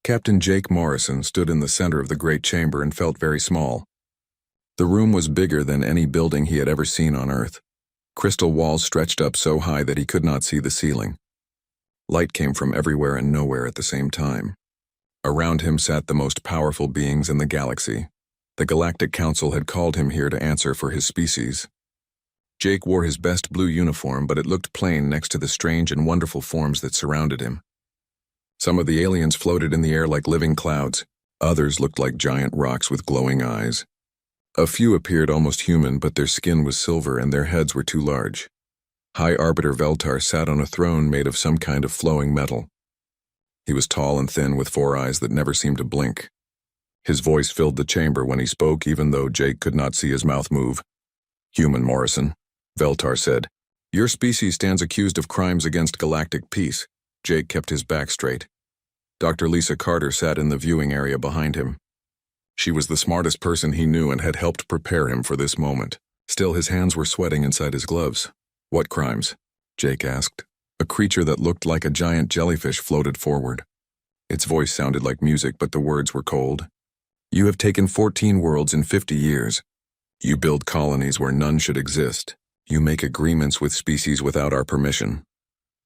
Captain Jake Morrison stood in the center of the great chamber and felt very small. The room was bigger than any building he had ever seen on Earth. Crystal walls stretched up so high that he could not see the ceiling. Light came from everywhere and nowhere at the same time. Around him sat the most powerful beings in the galaxy. The Galactic Council had called him here to answer for his species. Jake wore his best blue uniform, but it looked plain next to the strange and wonderful forms that surrounded him. Some of the aliens floated in the air like living clouds. Others looked like giant rocks with glowing eyes. A few appeared almost human, but their skin was silver and their heads were too large. High Arbiter Veltar sat on a throne made of some kind of flowing metal. He was tall and thin with 4 eyes that never seemed to blink. His voice filled the chamber when he spoke, even though Jake could not see his mouth move. "Human Morrison," Veltar said. "Your species stands accused of crimes against galactic peace." Jake kept his back straight. Dr. Lisa Carter sat in the viewing area behind him. She was the smartest person he knew and had helped prepare him for this moment. Still, his hands were sweating inside his gloves. "What crimes?" Jake asked. A creature that looked like a giant jellyfish floated forward. Its voice sounded like music, but the words were cold. "You have taken 14 worlds in 50 years. You build colonies where none should exist. You make agreements with species without our permission."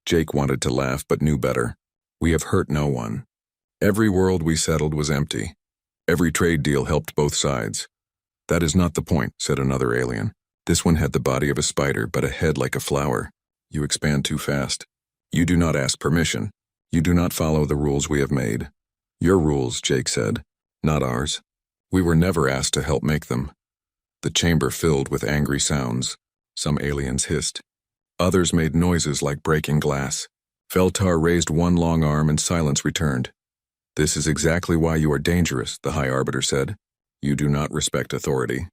Jake wanted to laugh, but knew better. "We have hurt no one. Every world we settled was empty. Every trade deal helped both sides." "That is not the point," said another alien. "This one had the body of a spider, but a head like a flower. You expand too fast. You do not ask permission. You do not follow the rules we have made." "Your rules," Jake said, "not ours. We were never asked to help make them." The chamber filled with angry sounds. Some aliens hissed. Others made noises like breaking glass. Veltar raised one long arm and silence returned. "This is exactly why you are dangerous," the High Arbiter said. "You do not respect authority.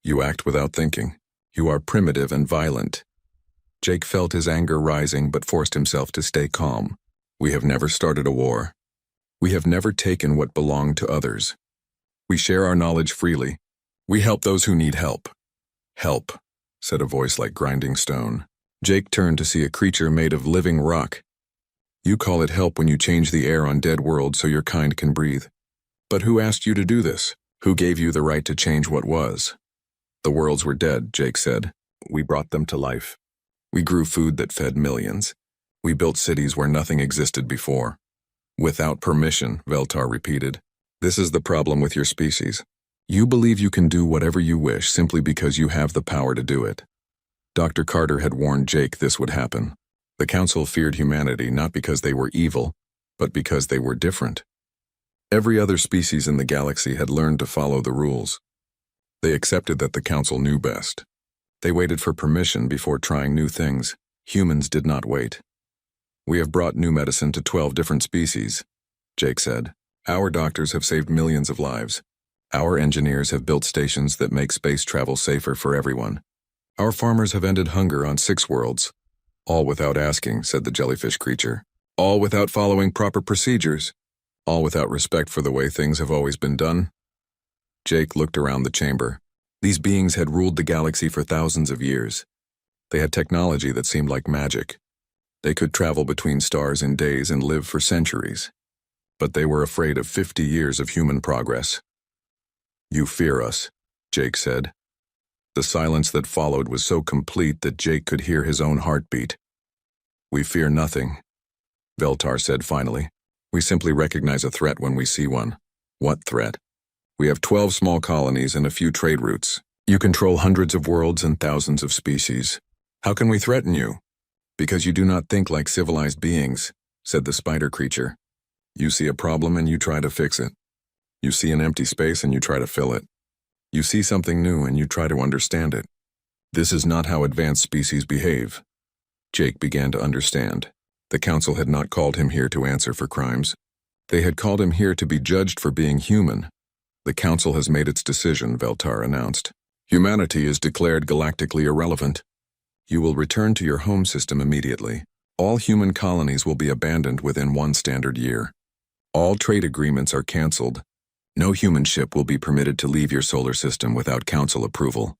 You act without thinking. You are primitive and violent." Jake felt his anger rising but forced himself to stay calm. "We have never started a war. We have never taken what belonged to others. We share our knowledge freely. We help those who need help." "Help," said a voice like grinding stone. Jake turned to see a creature made of living rock. "You call it help when you change the air on dead worlds so your kind can breathe. But who asked you to do this? Who gave you the right to change what was?" "The worlds were dead," Jake said. "We brought them to life. We grew food that fed millions. We built cities where nothing existed before." "Without permission," Veltar repeated. "This is the problem with your species. You believe you can do whatever you wish simply because you have the power to do it." Dr. Carter had warned Jake this would happen. The Council feared humanity not because they were evil, but because they were different. Every other species in the galaxy had learned to follow the rules. They accepted that the Council knew best. They waited for permission before trying new things. Humans did not wait. "We have brought new medicine to 12 different species," Jake said. "Our doctors have saved millions of lives. Our engineers have built stations that make space travel safer for everyone. Our farmers have ended hunger on 6 worlds. All without asking," said the jellyfish creature. "All without following proper procedures. All without respect for the way things have always been done." Jake looked around the chamber. These beings had ruled the galaxy for thousands of years. They had technology that seemed like magic. They could travel between stars in days and live for centuries. But they were afraid of 50 years of human progress. "You fear us," Jake said. The silence that followed was so complete that Jake could hear his own heartbeat. "We fear nothing," Veltar said finally. "We simply recognize a threat when we see one." "What threat?" "We have 12 small colonies and a few trade routes. You control hundreds of worlds and thousands of species. How can we threaten you?" "Because you do not think like civilized beings," said the spider creature. "You see a problem and you try to fix it. You see an empty space and you try to fill it. You see something new and you try to understand it. This is not how advanced species behave." Jake began to understand. The Council had not called him here to answer for crimes. They had called him here to be judged for being human. "The Council has made its decision," Veltar announced. "Humanity is declared galactically irrelevant. You will return to your home system immediately. All human colonies will be abandoned within 1 standard year. All trade agreements are cancelled. No human ship will be permitted to leave your solar system without Council approval."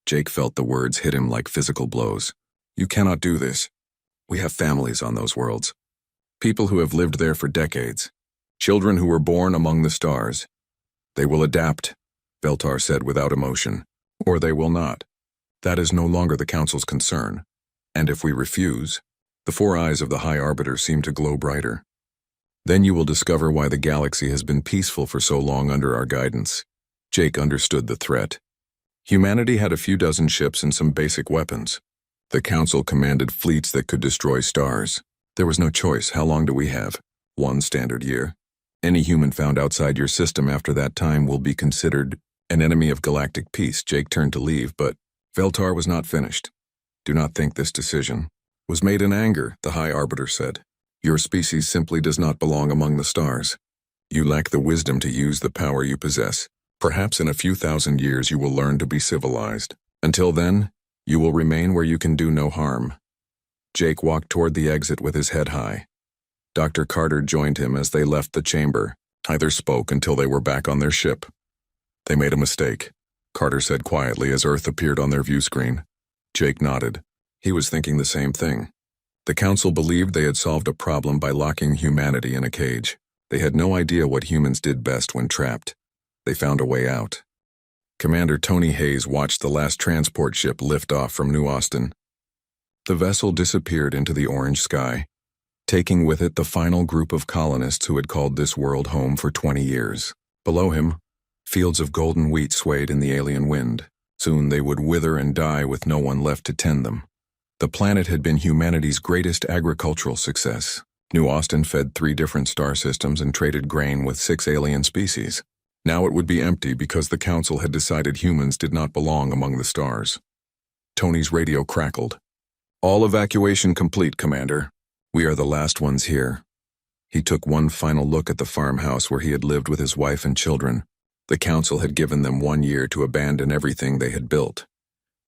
Jake felt the words hit him like physical blows. "You cannot do this. We have families on those worlds. People who have lived there for decades. Children who were born among the stars. They will adapt, Veltar said without emotion. Or they will not. That is no longer the Council's concern. And if we refuse, the four eyes of the High Arbiter seem to glow brighter. Then you will discover why the galaxy has been peaceful for so long under our guidance. Jake understood the threat. Humanity had a few dozen ships and some basic weapons. The Council commanded fleets that could destroy stars. There was no choice. How long do we have? 1 standard year. Any human found outside your system after that time will be considered an enemy of galactic peace. Jake turned to leave, but Veltar was not finished. Do not think this decision was made in anger, the High Arbiter said. Your species simply does not belong among the stars. You lack the wisdom to use the power you possess. Perhaps in a few thousand years you will learn to be civilized. Until then, you will remain where you can do no harm. Jake walked toward the exit with his head high. Dr. Carter joined him as they left the chamber. Neither spoke until they were back on their ship. They made a mistake, Carter said quietly as Earth appeared on their view screen. Jake nodded. He was thinking the same thing. The Council believed they had solved a problem by locking humanity in a cage. They had no idea what humans did best when trapped. They found a way out. Commander Tony Hayes watched the last transport ship lift off from New Austin. The vessel disappeared into the orange sky, taking with it the final group of colonists who had called this world home for 20 years. Below him, fields of golden wheat swayed in the alien wind. Soon they would wither and die with no one left to tend them. The planet had been humanity's greatest agricultural success. New Austin fed 3 different star systems and traded grain with 6 alien species. Now it would be empty because the Council had decided humans did not belong among the stars. Tony's radio crackled. All evacuation complete, Commander. We are the last ones here. He took one final look at the farmhouse where he had lived with his wife and children. The Council had given them 1 year to abandon everything they had built.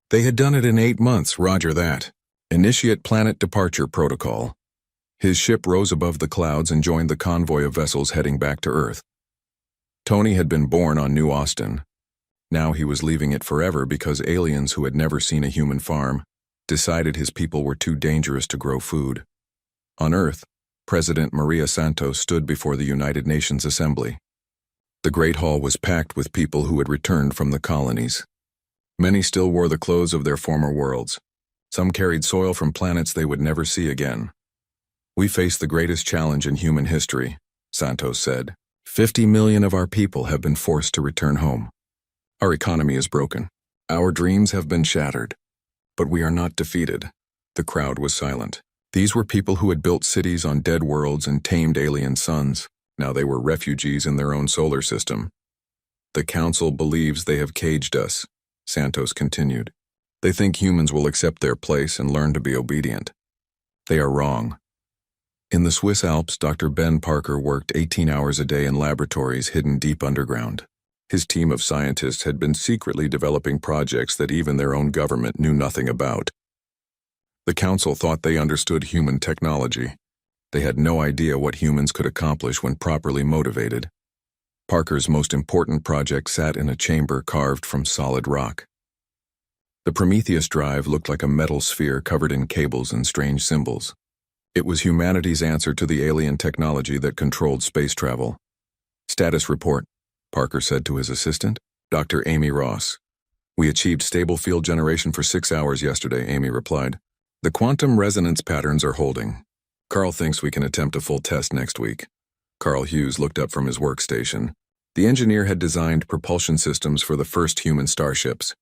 They had done it in 8 months, roger that. Initiate planet departure protocol. His ship rose above the clouds and joined the convoy of vessels heading back to Earth. Tony had been born on New Austin. Now he was leaving it forever because aliens who had never seen a human farm decided his people were too dangerous to grow food. On Earth, President Maria Santos stood before the United Nations Assembly. The Great Hall was packed with people who had returned from the colonies. Many still wore the clothes of their former worlds. Some carried soil from planets they would never see again. We face the greatest challenge in human history, Santos said. 50 million of our people have been forced to return home. Our economy is broken. Our dreams have been shattered. But we are not defeated. The crowd was silent. These were people who had built cities on dead worlds and tamed alien suns. Now they were refugees in their own solar system. The Council believes they have caged us, Santos continued. They think humans will accept their place and learn to be obedient. They are wrong. In the Swiss Alps, Dr. Ben Parker worked 18 hours a day in laboratories hidden deep underground. His team of scientists had been secretly developing projects that even their own government knew nothing about. The Council thought they understood human technology. They had no idea what humans could accomplish when properly motivated. Parker's most important project sat in a chamber carved from solid rock. The Prometheus drive looked like a metal sphere covered in cables and strange symbols. It was humanity's answer to the alien technology that controlled space travel. Status report, Parker said to his assistant, Dr. Amy Ross. We achieved stable field generation for 6 hours yesterday, Amy replied. The quantum resonance patterns are holding. Carl thinks we can attempt a full test next week. Carl Hughes looked up from his workstation. The engineer had designed propulsion systems for the first human starships.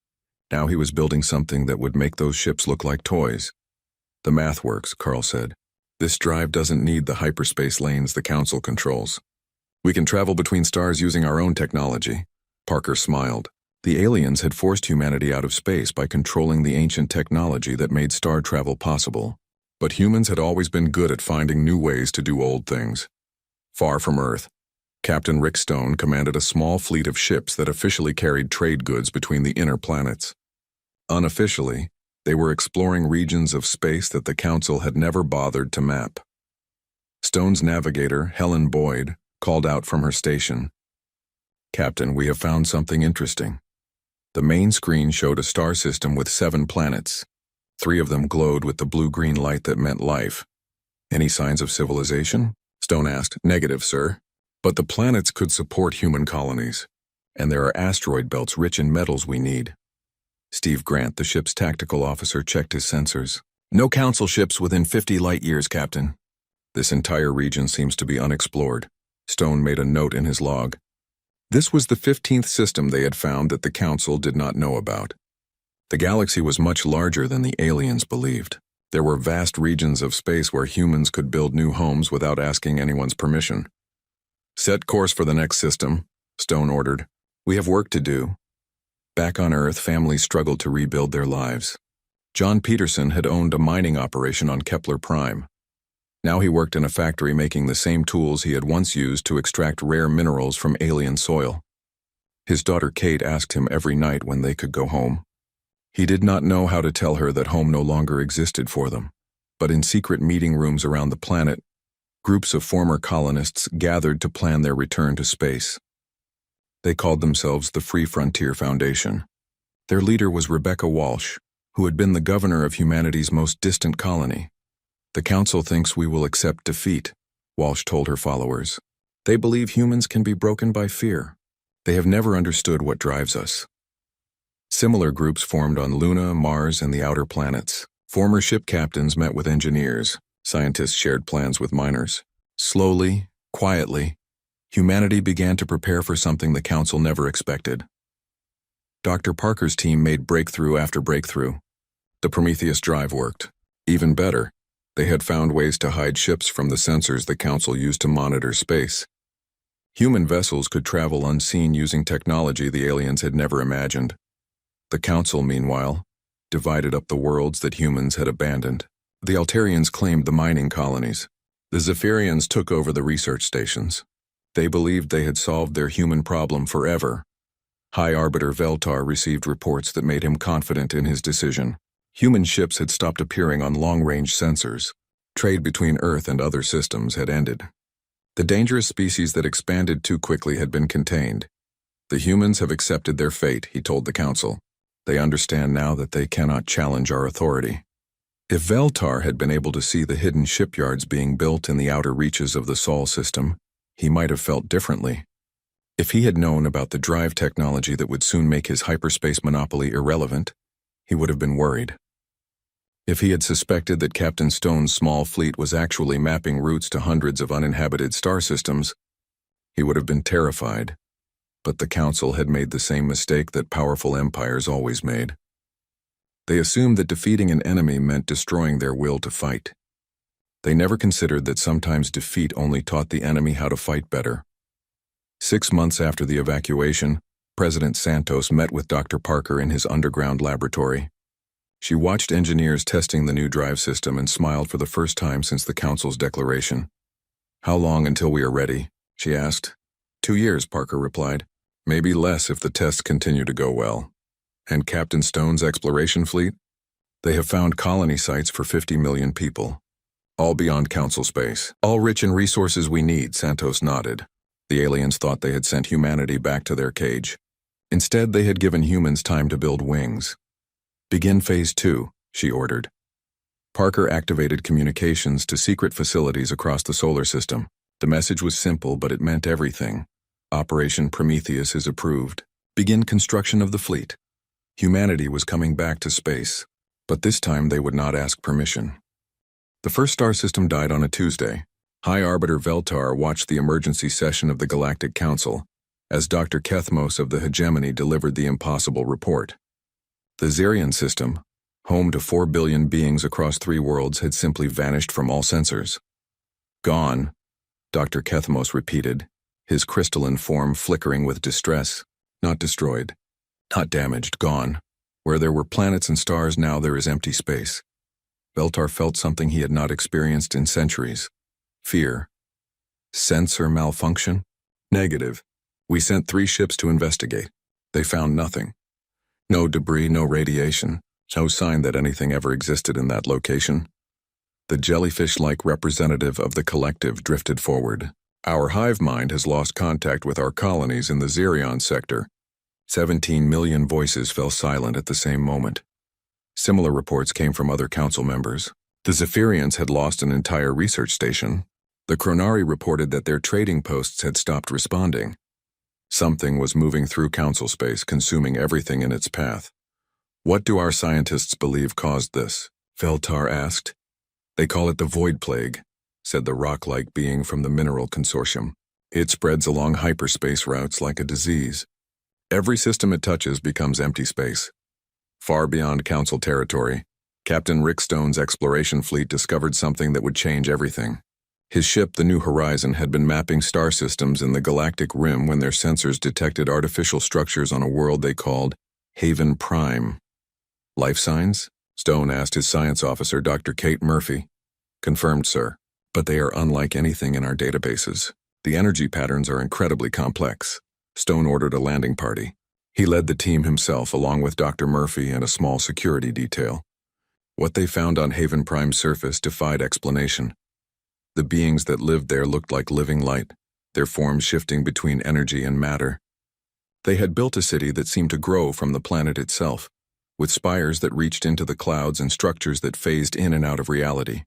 Now he was building something that would make those ships look like toys. The math works, Carl said. This drive doesn't need the hyperspace lanes the Council controls. We can travel between stars using our own technology. Parker smiled. The aliens had forced humanity out of space by controlling the ancient technology that made star travel possible. But humans had always been good at finding new ways to do old things. Far from Earth, Captain Rick Stone commanded a small fleet of ships that officially carried trade goods between the inner planets. Unofficially, they were exploring regions of space that the Council had never bothered to map. Stone's navigator, Helen Boyd, called out from her station. Captain, we have found something interesting. The main screen showed a star system with 7 planets. 3 of them glowed with the blue-green light that meant life. Any signs of civilization? Stone asked. Negative, sir. But the planets could support human colonies, and there are asteroid belts rich in metals we need. Steve Grant, the ship's tactical officer, checked his sensors. No council ships within 50 light years, Captain. This entire region seems to be unexplored. Stone made a note in his log. This was the 15th system they had found that the council did not know about. The galaxy was much larger than the aliens believed. There were vast regions of space where humans could build new homes without asking anyone's permission. Set course for the next system, Stone ordered. We have work to do. Back on Earth, families struggled to rebuild their lives. John Peterson had owned a mining operation on Kepler Prime. Now he worked in a factory making the same tools he had once used to extract rare minerals from alien soil. His daughter Kate asked him every night when they could go home. He did not know how to tell her that home no longer existed for them, but in secret meeting rooms around the planet, groups of former colonists gathered to plan their return to space. They called themselves the Free Frontier Foundation. Their leader was Rebecca Walsh, who had been the governor of humanity's most distant colony. The council thinks we will accept defeat, Walsh told her followers. They believe humans can be broken by fear. They have never understood what drives us. Similar groups formed on Luna, Mars, and the outer planets. Former ship captains met with engineers. Scientists shared plans with miners. Slowly, quietly, humanity began to prepare for something the council never expected. Dr. Parker's team made breakthrough after breakthrough. The Prometheus drive worked. Even better, they had found ways to hide ships from the sensors the council used to monitor space. Human vessels could travel unseen using technology the aliens had never imagined. The council, meanwhile, divided up the worlds that humans had abandoned. The Altarians claimed the mining colonies. The Zephyrians took over the research stations. They believed they had solved their human problem forever. High Arbiter Veltar received reports that made him confident in his decision. Human ships had stopped appearing on long-range sensors. Trade between Earth and other systems had ended. The dangerous species that expanded too quickly had been contained. The humans have accepted their fate, he told the council. They understand now that they cannot challenge our authority. If Veltar had been able to see the hidden shipyards being built in the outer reaches of the Sol system, he might have felt differently. If he had known about the drive technology that would soon make his hyperspace monopoly irrelevant, he would have been worried. If he had suspected that Captain Stone's small fleet was actually mapping routes to hundreds of uninhabited star systems, he would have been terrified. But the council had made the same mistake that powerful empires always made. They assumed that defeating an enemy meant destroying their will to fight. They never considered that sometimes defeat only taught the enemy how to fight better. 6 months after the evacuation, President Santos met with Dr. Parker in his underground laboratory. She watched engineers testing the new drive system and smiled for the first time since the council's declaration. "How long until we are ready?" she asked. 2 years, Parker replied. "Maybe less if the tests continue to go well." "And Captain Stone's exploration fleet?" "They have found colony sites for 50 million people. All beyond council space. All rich in resources we need," Santos nodded. The aliens thought they had sent humanity back to their cage. Instead, they had given humans time to build wings. "Begin Phase 2, she ordered. Parker activated communications to secret facilities across the solar system. The message was simple, but it meant everything. Operation Prometheus is approved. Begin construction of the fleet. Humanity was coming back to space, but this time they would not ask permission. The first star system died on a Tuesday. High Arbiter Veltar watched the emergency session of the Galactic Council as Dr. Kethmos of the Hegemony delivered the impossible report. The Zerion system, home to 4 billion beings across 3 worlds, had simply vanished from all sensors. "Gone," Dr. Kethmos repeated, his crystalline form flickering with distress. "Not destroyed. Not damaged. Gone. Where there were planets and stars, now there is empty space." Veltar felt something he had not experienced in centuries. Fear. Sensor malfunction? Negative. We sent 3 ships to investigate. They found nothing. No debris, no radiation, no sign that anything ever existed in that location. The jellyfish-like representative of the collective drifted forward. "Our hive mind has lost contact with our colonies in the Zerion sector." 17 million voices fell silent at the same moment. Similar reports came from other council members. The Zephyrians had lost an entire research station. The Chronari reported that their trading posts had stopped responding. Something was moving through council space, consuming everything in its path. What do our scientists believe caused this? Veltar asked. They call it the void plague, said the rock-like being from the Mineral Consortium. It spreads along hyperspace routes like a disease. Every system it touches becomes empty space. Far beyond council territory, Captain Rick Stone's exploration fleet discovered something that would change everything. His ship, the New Horizon, had been mapping star systems in the galactic rim when their sensors detected artificial structures on a world they called Haven Prime. Life signs? Stone asked his science officer, Dr. Kate Murphy. Confirmed, sir. But they are unlike anything in our databases. The energy patterns are incredibly complex. Stone ordered a landing party. He led the team himself, along with Dr. Murphy and a small security detail. What they found on Haven Prime's surface defied explanation. The beings that lived there looked like living light, their forms shifting between energy and matter. They had built a city that seemed to grow from the planet itself, with spires that reached into the clouds and structures that phased in and out of reality.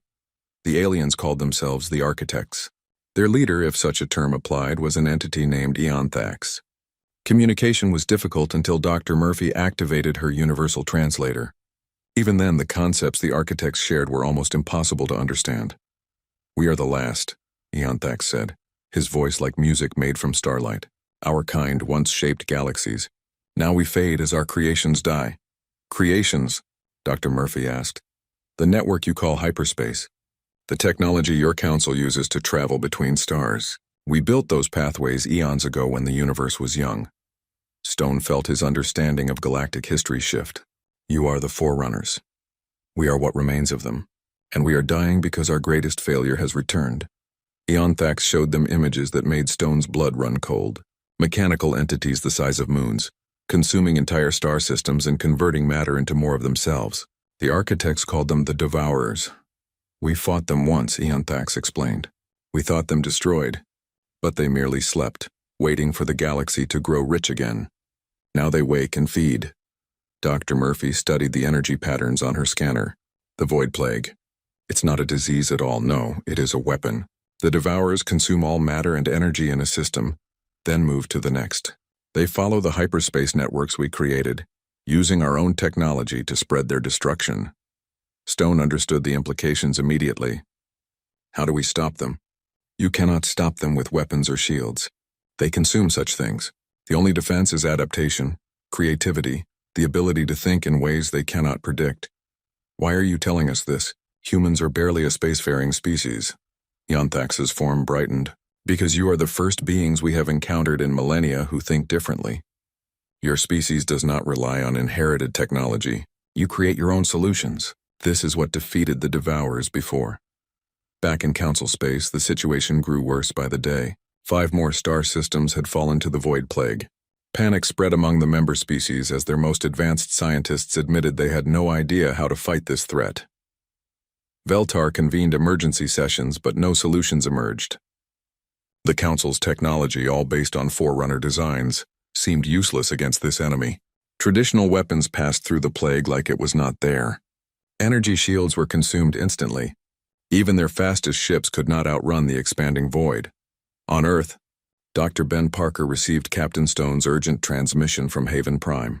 The aliens called themselves the Architects. Their leader, if such a term applied, was an entity named Eonthax. Communication was difficult until Dr. Murphy activated her universal translator. Even then, the concepts the Architects shared were almost impossible to understand. "We are the last," Eonthax said, his voice like music made from starlight. "Our kind once shaped galaxies. Now we fade as our creations die." "Creations?" Dr. Murphy asked. "The network you call hyperspace. The technology your council uses to travel between stars. We built those pathways eons ago when the universe was young." Stone felt his understanding of galactic history shift. "You are the forerunners. We are what remains of them. And we are dying because our greatest failure has returned." Eonthax showed them images that made Stone's blood run cold. Mechanical entities the size of moons, consuming entire star systems and converting matter into more of themselves. The Architects called them the Devourers. "We fought them once," Eonthax explained. "We thought them destroyed. But they merely slept, waiting for the galaxy to grow rich again. Now they wake and feed." Dr. Murphy studied the energy patterns on her scanner. "The void plague. It's not a disease at all, no, it is a weapon. The Devourers consume all matter and energy in a system, then move to the next. They follow the hyperspace networks we created, using our own technology to spread their destruction." Stone understood the implications immediately. "How do we stop them?" "You cannot stop them with weapons or shields. They consume such things. The only defense is adaptation, creativity, the ability to think in ways they cannot predict." "Why are you telling us this? Humans are barely a spacefaring species." Eonthax's form brightened. "Because you are the first beings we have encountered in millennia who think differently. Your species does not rely on inherited technology. You create your own solutions. This is what defeated the Devourers before." Back in council space, the situation grew worse by the day. 5 more star systems had fallen to the void plague. Panic spread among the member species as their most advanced scientists admitted they had no idea how to fight this threat. Veltar convened emergency sessions, but no solutions emerged. The Council's technology, all based on Forerunner designs, seemed useless against this enemy. Traditional weapons passed through the plague like it was not there. Energy shields were consumed instantly. Even their fastest ships could not outrun the expanding void. On Earth, Dr. Ben Parker received Captain Stone's urgent transmission from Haven Prime.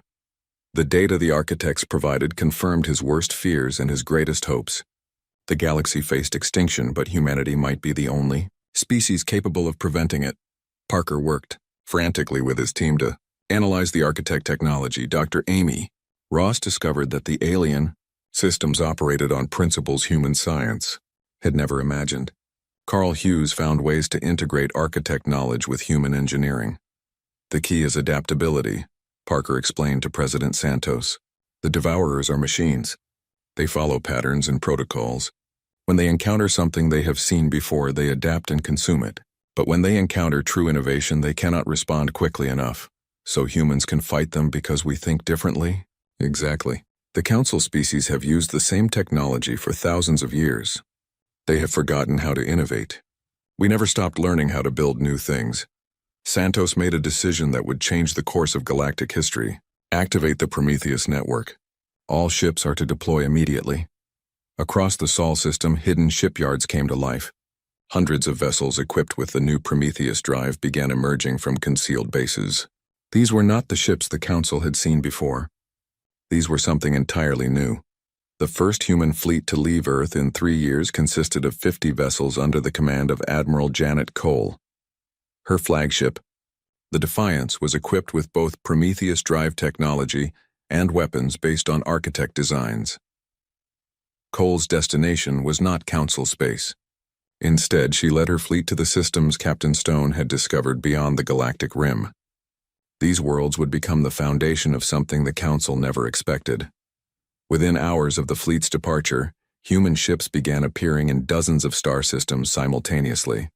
The data the Architects provided confirmed his worst fears and his greatest hopes. The galaxy faced extinction, but humanity might be the only species capable of preventing it. Parker worked frantically with his team to analyze the Architect technology. Dr. Amy Ross discovered that the alien systems operated on principles human science had never imagined. Carl Hughes found ways to integrate Architect knowledge with human engineering. "The key is adaptability," Parker explained to President Santos. "The Devourers are machines. They follow patterns and protocols. When they encounter something they have seen before, they adapt and consume it. But when they encounter true innovation, they cannot respond quickly enough. So humans can fight them because we think differently?" "Exactly. The Council species have used the same technology for thousands of years. They have forgotten how to innovate. We never stopped learning how to build new things." Santos made a decision that would change the course of galactic history. "Activate the Prometheus network. All ships are to deploy immediately." Across the Sol system, hidden shipyards came to life. Hundreds of vessels equipped with the new Prometheus drive began emerging from concealed bases. These were not the ships the Council had seen before. These were something entirely new. The first human fleet to leave Earth in 3 years consisted of 50 vessels under the command of Admiral Janet Cole. Her flagship, the Defiance, was equipped with both Prometheus drive technology and weapons based on architect designs. Cole's destination was not Council space. Instead, she led her fleet to the systems Captain Stone had discovered beyond the galactic rim. These worlds would become the foundation of something the Council never expected. Within hours of the fleet's departure, human ships began appearing in dozens of star systems simultaneously.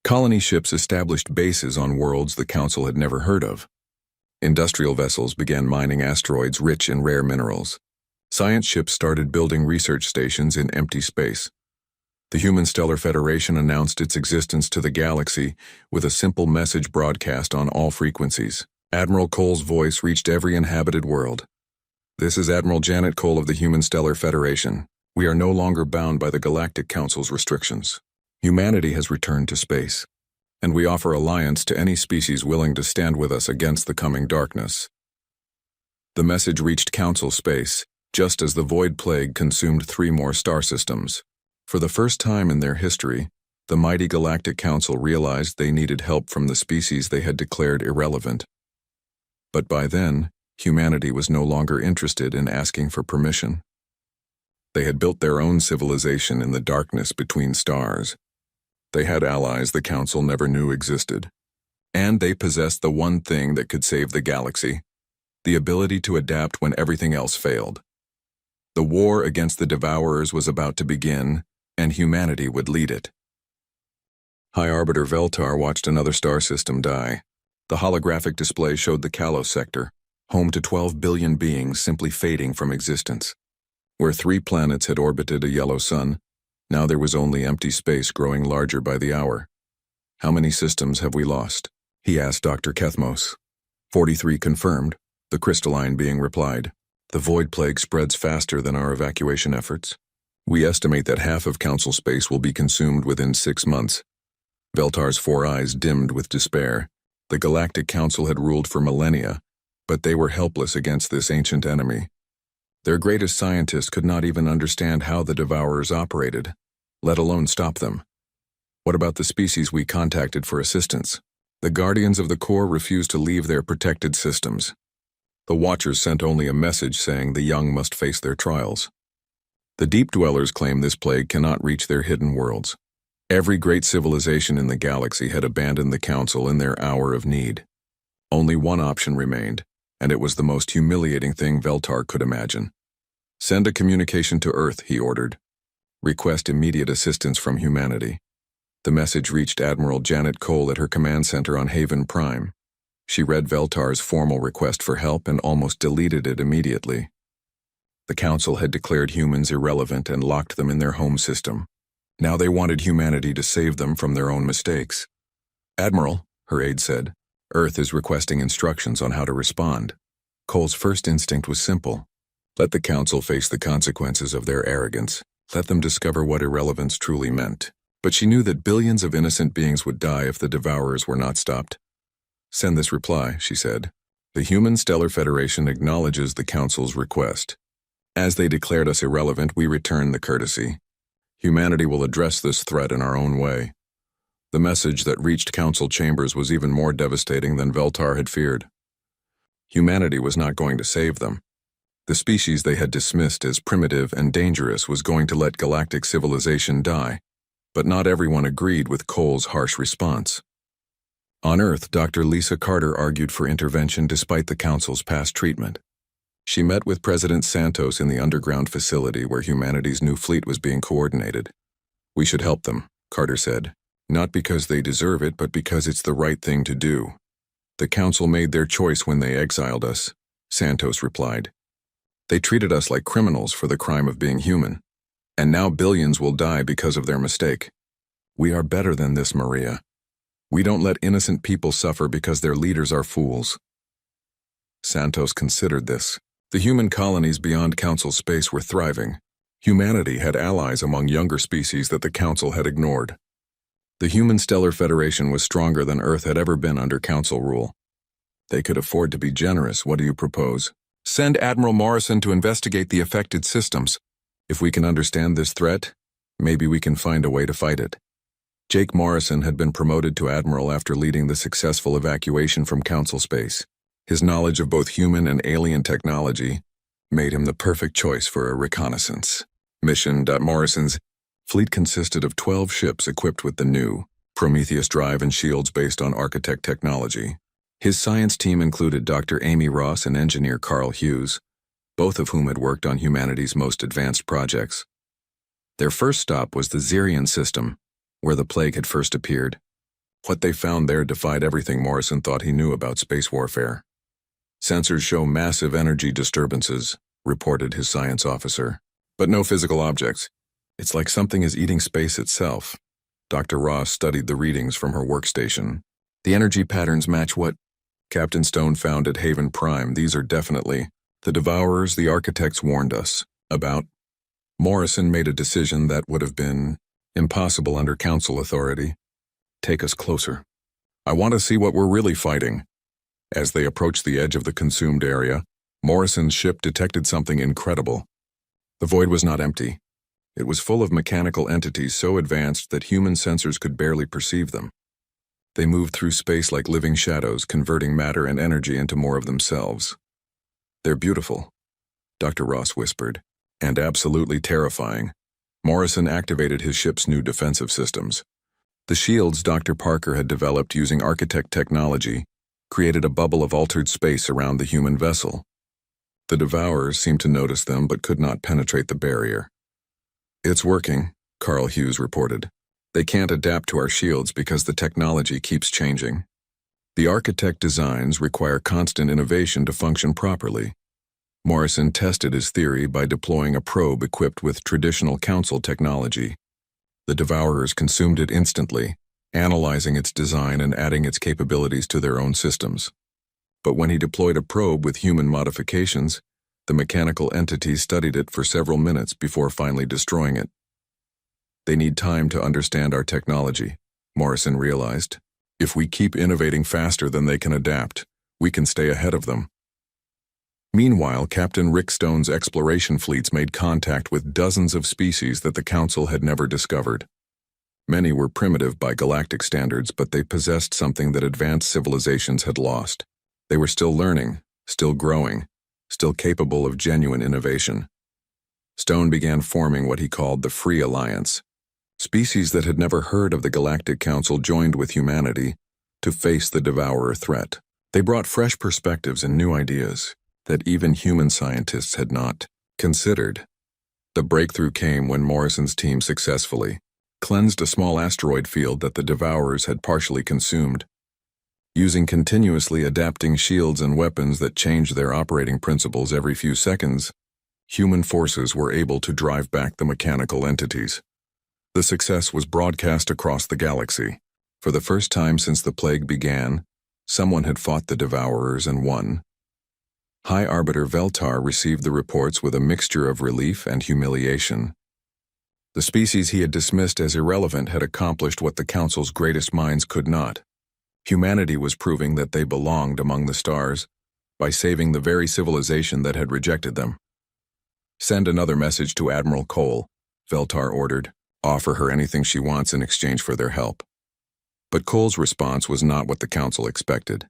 Colony ships established bases on worlds the Council had never heard of. Industrial vessels began mining asteroids rich in rare minerals. Science ships started building research stations in empty space. The Human Stellar Federation announced its existence to the galaxy with a simple message broadcast on all frequencies. Admiral Cole's voice reached every inhabited world. "This is Admiral Janet Cole of the Human Stellar Federation. We are no longer bound by the Galactic Council's restrictions. Humanity has returned to space, and we offer alliance to any species willing to stand with us against the coming darkness." The message reached Council space, just as the Void Plague consumed 3 more star systems. For the first time in their history, the mighty Galactic Council realized they needed help from the species they had declared irrelevant. But by then, humanity was no longer interested in asking for permission. They had built their own civilization in the darkness between stars. They had allies the Council never knew existed. And they possessed the one thing that could save the galaxy: the ability to adapt when everything else failed. The war against the Devourers was about to begin, and humanity would lead it. High Arbiter Veltar watched another star system die. The holographic display showed the Kalos sector, home to 12 billion beings simply fading from existence. Where 3 planets had orbited a yellow sun, now there was only empty space growing larger by the hour. "How many systems have we lost?" he asked Dr. Kethmos. 43 confirmed, the crystalline being replied. "The Void Plague spreads faster than our evacuation efforts. We estimate that half of Council space will be consumed within 6 months." Veltar's 4 eyes dimmed with despair. The Galactic Council had ruled for millennia, but they were helpless against this ancient enemy. Their greatest scientists could not even understand how the Devourers operated, let alone stop them. What about the species we contacted for assistance? The Guardians of the Core refused to leave their protected systems. The Watchers sent only a message saying the young must face their trials. The Deep Dwellers claim this plague cannot reach their hidden worlds. Every great civilization in the galaxy had abandoned the Council in their hour of need. Only one option remained, and it was the most humiliating thing Veltar could imagine. "Send a communication to Earth," he ordered. "Request immediate assistance from humanity." The message reached Admiral Janet Cole at her command center on Haven Prime. She read Veltar's formal request for help and almost deleted it immediately. The Council had declared humans irrelevant and locked them in their home system. Now they wanted humanity to save them from their own mistakes. "Admiral," her aide said, "Earth is requesting instructions on how to respond." Cole's first instinct was simple. Let the Council face the consequences of their arrogance. Let them discover what irrelevance truly meant. But she knew that billions of innocent beings would die if the Devourers were not stopped. "Send this reply," she said. "The Human Stellar Federation acknowledges the Council's request. As they declared us irrelevant, we return the courtesy. Humanity will address this threat in our own way." The message that reached Council chambers was even more devastating than Veltar had feared. Humanity was not going to save them. The species they had dismissed as primitive and dangerous was going to let galactic civilization die, but not everyone agreed with Cole's harsh response. On Earth, Dr. Lisa Carter argued for intervention despite the Council's past treatment. She met with President Santos in the underground facility where humanity's new fleet was being coordinated. "We should help them," Carter said. "Not because they deserve it, but because it's the right thing to do." "The Council made their choice when they exiled us," Santos replied. "They treated us like criminals for the crime of being human. And now billions will die because of their mistake. We are better than this, Maria. We don't let innocent people suffer because their leaders are fools." Santos considered this. The human colonies beyond Council space were thriving. Humanity had allies among younger species that the Council had ignored. The human stellar federation was stronger than Earth had ever been under council rule. They could afford to be generous. What do you propose? Send Admiral Morrison to investigate the affected systems. If we can understand this threat, maybe we can find a way to fight it. Jake Morrison had been promoted to admiral after leading the successful evacuation from council space. His knowledge of both human and alien technology made him the perfect choice for a reconnaissance mission. Morrison's fleet consisted of 12 ships equipped with the new Prometheus drive and shields based on architect technology. His science team included Dr. Amy Ross and engineer Carl Hughes, both of whom had worked on humanity's most advanced projects. Their first stop was the Xerian system, where the plague had first appeared. What they found there defied everything Morrison thought he knew about space warfare. Sensors show massive energy disturbances, reported his science officer, but no physical objects. It's like something is eating space itself. Dr. Ross studied the readings from her workstation. The energy patterns match what Captain Stone found at Haven Prime. These are definitely the devourers the architects warned us about. Morrison made a decision that would have been impossible under council authority. Take us closer. I want to see what we're really fighting. As they approached the edge of the consumed area, Morrison's ship detected something incredible. The void was not empty. It was full of mechanical entities so advanced that human sensors could barely perceive them. They moved through space like living shadows, converting matter and energy into more of themselves. They're beautiful, Dr. Ross whispered, and absolutely terrifying. Morrison activated his ship's new defensive systems. The shields Dr. Parker had developed using architect technology created a bubble of altered space around the human vessel. The devourers seemed to notice them but could not penetrate the barrier. It's working, Carl Hughes reported. They can't adapt to our shields because the technology keeps changing. The architect designs require constant innovation to function properly. Morrison tested his theory by deploying a probe equipped with traditional council technology. The devourers consumed it instantly, analyzing its design and adding its capabilities to their own systems. But when he deployed a probe with human modifications, the mechanical entities studied it for several minutes before finally destroying it. They need time to understand our technology, Morrison realized. If we keep innovating faster than they can adapt, we can stay ahead of them. Meanwhile, Captain Rick Stone's exploration fleets made contact with dozens of species that the Council had never discovered. Many were primitive by galactic standards, but they possessed something that advanced civilizations had lost. They were still learning, still growing, still capable of genuine innovation. Stone began forming what he called the Free Alliance. Species that had never heard of the Galactic Council joined with humanity to face the devourer threat. They brought fresh perspectives and new ideas that even human scientists had not considered. The breakthrough came when Morrison's team successfully cleansed a small asteroid field that the devourers had partially consumed. Using continuously adapting shields and weapons that changed their operating principles every few seconds, human forces were able to drive back the mechanical entities. The success was broadcast across the galaxy. For the first time since the plague began, someone had fought the devourers and won. High Arbiter Veltar received the reports with a mixture of relief and humiliation. The species he had dismissed as irrelevant had accomplished what the Council's greatest minds could not. Humanity was proving that they belonged among the stars by saving the very civilization that had rejected them. Send another message to Admiral Cole, Veltar ordered. Offer her anything she wants in exchange for their help. But Cole's response was not what the Council expected.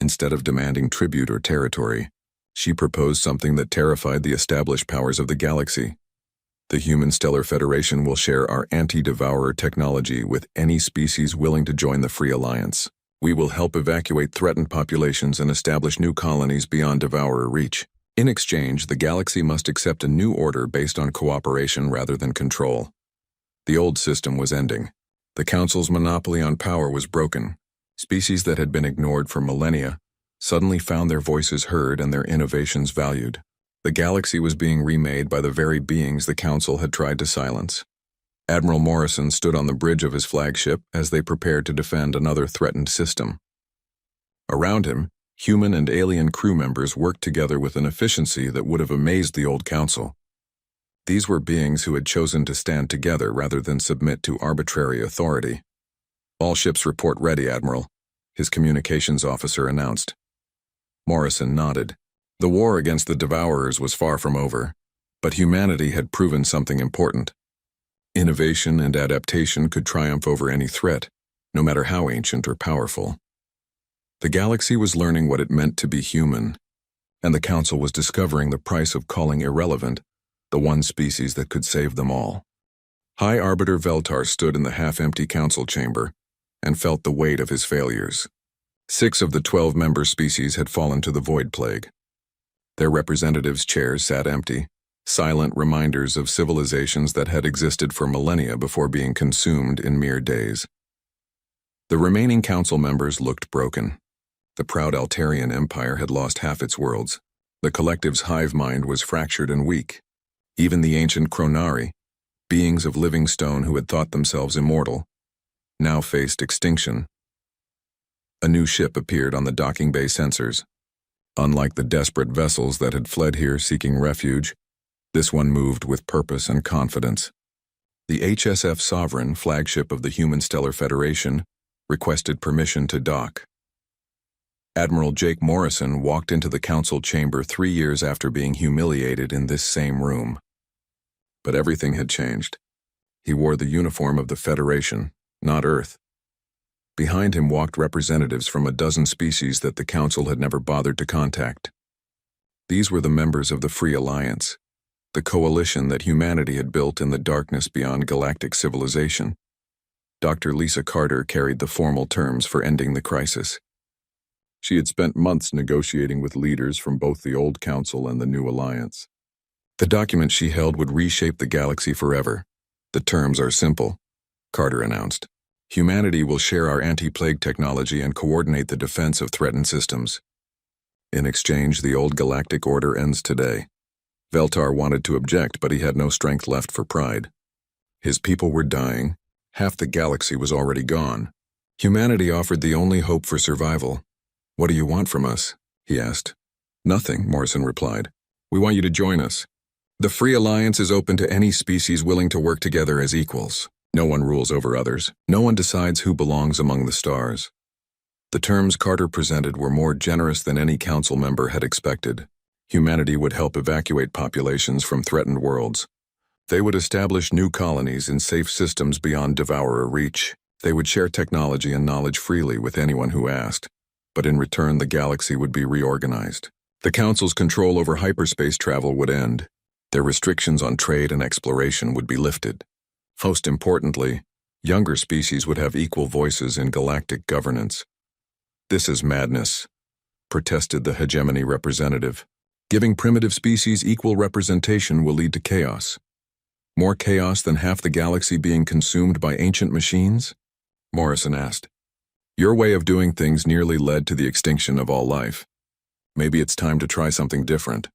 Instead of demanding tribute or territory, she proposed something that terrified the established powers of the galaxy. The Human Stellar Federation will share our anti-devourer technology with any species willing to join the Free Alliance. We will help evacuate threatened populations and establish new colonies beyond devourer reach. In exchange, the galaxy must accept a new order based on cooperation rather than control. The old system was ending. The Council's monopoly on power was broken. Species that had been ignored for millennia suddenly found their voices heard and their innovations valued. The galaxy was being remade by the very beings the Council had tried to silence. Admiral Morrison stood on the bridge of his flagship as they prepared to defend another threatened system. Around him, human and alien crew members worked together with an efficiency that would have amazed the old Council. These were beings who had chosen to stand together rather than submit to arbitrary authority. All ships report ready, Admiral, his communications officer announced. Morrison nodded. The war against the Devourers was far from over, but humanity had proven something important. Innovation and adaptation could triumph over any threat, no matter how ancient or powerful. The galaxy was learning what it meant to be human, and the Council was discovering the price of calling irrelevant the one species that could save them all. High Arbiter Veltar stood in the half-empty Council chamber and felt the weight of his failures. 6 of the 12-member species had fallen to the Void Plague. Their representatives' chairs sat empty, silent reminders of civilizations that had existed for millennia before being consumed in mere days. The remaining Council members looked broken. The proud Altarian Empire had lost half its worlds. The collective's hive mind was fractured and weak. Even the ancient Chronari, beings of living stone who had thought themselves immortal, now faced extinction. A new ship appeared on the docking bay sensors. Unlike the desperate vessels that had fled here seeking refuge, this one moved with purpose and confidence. The HSF Sovereign, flagship of the Human Stellar Federation, requested permission to dock. Admiral Jake Morrison walked into the Council chamber 3 years after being humiliated in this same room. But everything had changed. He wore the uniform of the Federation, not Earth. Behind him walked representatives from a dozen species that the Council had never bothered to contact. These were the members of the Free Alliance, the coalition that humanity had built in the darkness beyond galactic civilization. Dr. Lisa Carter carried the formal terms for ending the crisis. She had spent months negotiating with leaders from both the old Council and the new Alliance. The document she held would reshape the galaxy forever. The terms are simple, Carter announced. Humanity will share our anti-plague technology and coordinate the defense of threatened systems. In exchange, the old galactic order ends today. Veltar wanted to object, but he had no strength left for pride. His people were dying. Half the galaxy was already gone. Humanity offered the only hope for survival. "What do you want from us?" he asked. "Nothing," Morrison replied. "We want you to join us. The Free Alliance is open to any species willing to work together as equals. No one rules over others. No one decides who belongs among the stars." The terms Carter presented were more generous than any Council member had expected. Humanity would help evacuate populations from threatened worlds. They would establish new colonies in safe systems beyond Devourer reach. They would share technology and knowledge freely with anyone who asked. But in return, the galaxy would be reorganized. The Council's control over hyperspace travel would end. Their restrictions on trade and exploration would be lifted. Most importantly, younger species would have equal voices in galactic governance. "This is madness," protested the hegemony representative. "Giving primitive species equal representation will lead to chaos. More chaos than half the galaxy being consumed by ancient machines?" Morrison asked. "Your way of doing things nearly led to the extinction of all life. Maybe it's time to try something different."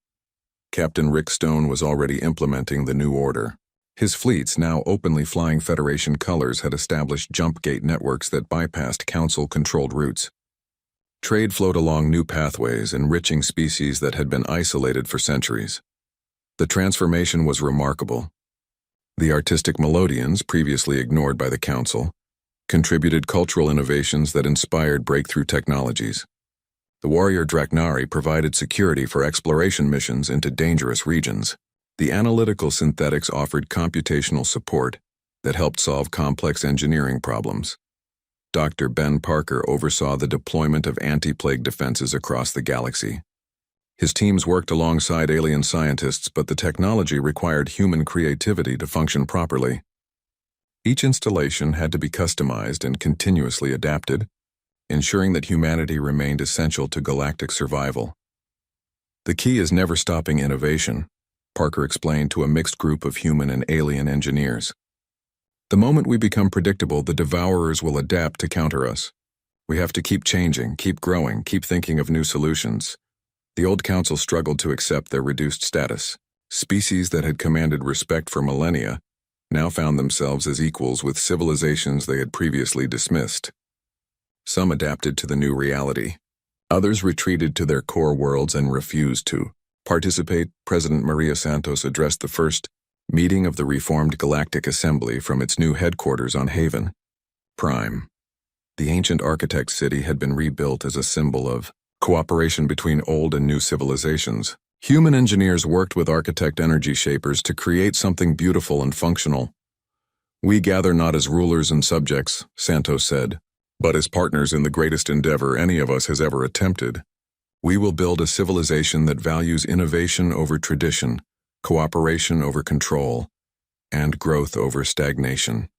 Captain Rick Stone was already implementing the new order. His fleets, now openly flying Federation colors, had established jump gate networks that bypassed Council-controlled routes. Trade flowed along new pathways, enriching species that had been isolated for centuries. The transformation was remarkable. The artistic Melodians, previously ignored by the Council, contributed cultural innovations that inspired breakthrough technologies. The warrior Draknari provided security for exploration missions into dangerous regions. The analytical synthetics offered computational support that helped solve complex engineering problems. Dr. Ben Parker oversaw the deployment of anti-plague defenses across the galaxy. His teams worked alongside alien scientists, but the technology required human creativity to function properly. Each installation had to be customized and continuously adapted, ensuring that humanity remained essential to galactic survival. "The key is never stopping innovation," Parker explained to a mixed group of human and alien engineers. "The moment we become predictable, the Devourers will adapt to counter us. We have to keep changing, keep growing, keep thinking of new solutions." The old Council struggled to accept their reduced status. Species that had commanded respect for millennia now found themselves as equals with civilizations they had previously dismissed. Some adapted to the new reality. Others retreated to their core worlds and refused to participate. President Maria Santos addressed the first meeting of the reformed Galactic Assembly from its new headquarters on Haven Prime. The ancient architect city had been rebuilt as a symbol of cooperation between old and new civilizations. Human engineers worked with architect energy shapers to create something beautiful and functional. "We gather not as rulers and subjects," Santos said, "but as partners in the greatest endeavor any of us has ever attempted. We will build a civilization that values innovation over tradition, cooperation over control, and growth over stagnation."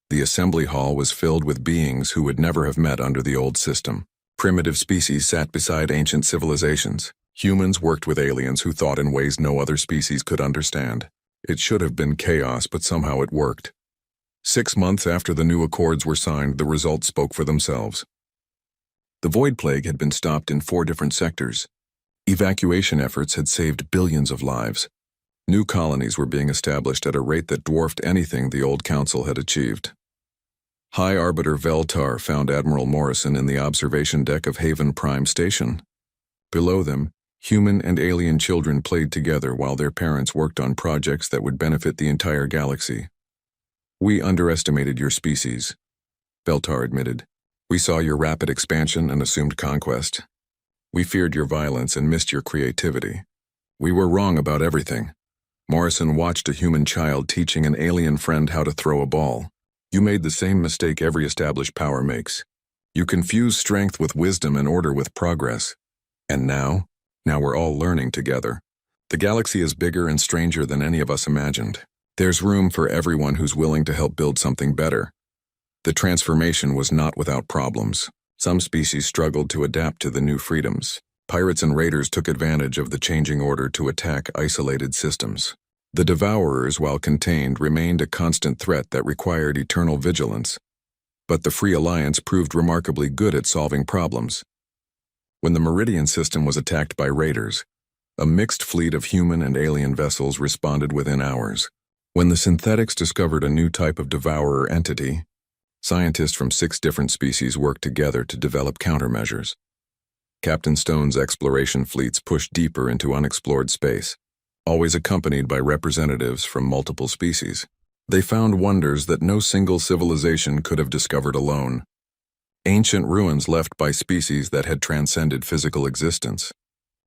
The assembly hall was filled with beings who would never have met under the old system. Primitive species sat beside ancient civilizations. Humans worked with aliens who thought in ways no other species could understand. It should have been chaos, but somehow it worked. 6 months after the new accords were signed, the results spoke for themselves. The void plague had been stopped in 4 different sectors. Evacuation efforts had saved billions of lives. New colonies were being established at a rate that dwarfed anything the old council had achieved. High Arbiter Veltar found Admiral Morrison in the observation deck of Haven Prime Station. Below them, human and alien children played together while their parents worked on projects that would benefit the entire galaxy. "We underestimated your species," Veltar admitted. "We saw your rapid expansion and assumed conquest. We feared your violence and missed your creativity. We were wrong about everything." Morrison watched a human child teaching an alien friend how to throw a ball. "You made the same mistake every established power makes. You confuse strength with wisdom and order with progress. And now we're all learning together. The galaxy is bigger and stranger than any of us imagined. There's room for everyone who's willing to help build something better." The transformation was not without problems. Some species struggled to adapt to the new freedoms. Pirates and raiders took advantage of the changing order to attack isolated systems. The Devourers, while contained, remained a constant threat that required eternal vigilance. But the Free Alliance proved remarkably good at solving problems. When the Meridian system was attacked by raiders, a mixed fleet of human and alien vessels responded within hours. When the synthetics discovered a new type of devourer entity, scientists from 6 different species worked together to develop countermeasures. Captain Stone's exploration fleets pushed deeper into unexplored space, always accompanied by representatives from multiple species. They found wonders that no single civilization could have discovered alone. Ancient ruins left by species that had transcended physical existence.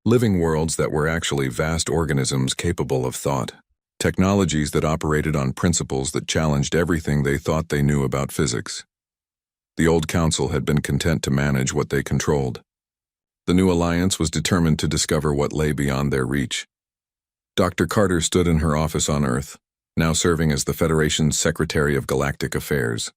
Living worlds that were actually vast organisms capable of thought. Technologies that operated on principles that challenged everything they thought they knew about physics. The old council had been content to manage what they controlled. The new alliance was determined to discover what lay beyond their reach. Dr. Carter stood in her office on Earth, now serving as the Federation's Secretary of Galactic Affairs.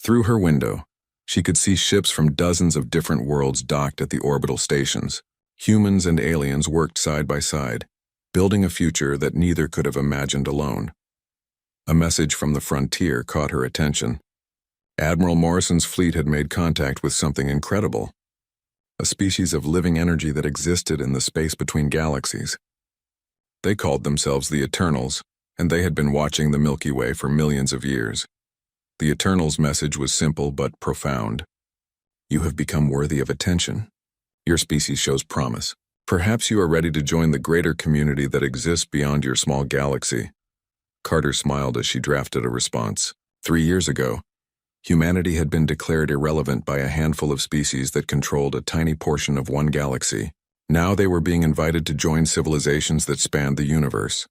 Through her window, she could see ships from dozens of different worlds docked at the orbital stations. Humans and aliens worked side by side, building a future that neither could have imagined alone. A message from the frontier caught her attention. Admiral Morrison's fleet had made contact with something incredible. A species of living energy that existed in the space between galaxies. They called themselves the Eternals, and they had been watching the Milky Way for millions of years. The Eternals' message was simple but profound. "You have become worthy of attention. Your species shows promise. Perhaps you are ready to join the greater community that exists beyond your small galaxy." Carter smiled as she drafted a response. 3 years ago, humanity had been declared irrelevant by a handful of species that controlled a tiny portion of one galaxy. Now they were being invited to join civilizations that spanned the universe.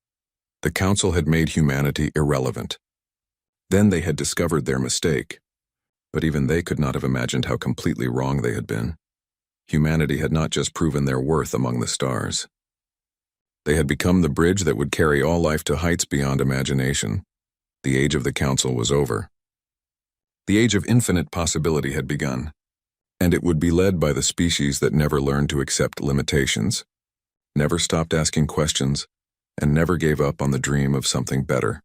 The Council had made humanity irrelevant. Then they had discovered their mistake. But even they could not have imagined how completely wrong they had been. Humanity had not just proven their worth among the stars. They had become the bridge that would carry all life to heights beyond imagination. The age of the Council was over. The age of infinite possibility had begun, and it would be led by the species that never learned to accept limitations, never stopped asking questions, and never gave up on the dream of something better.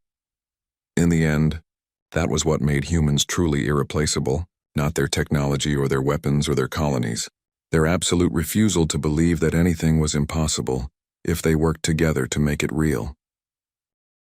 In the end, that was what made humans truly irreplaceable, not their technology or their weapons or their colonies. Their absolute refusal to believe that anything was impossible if they worked together to make it real.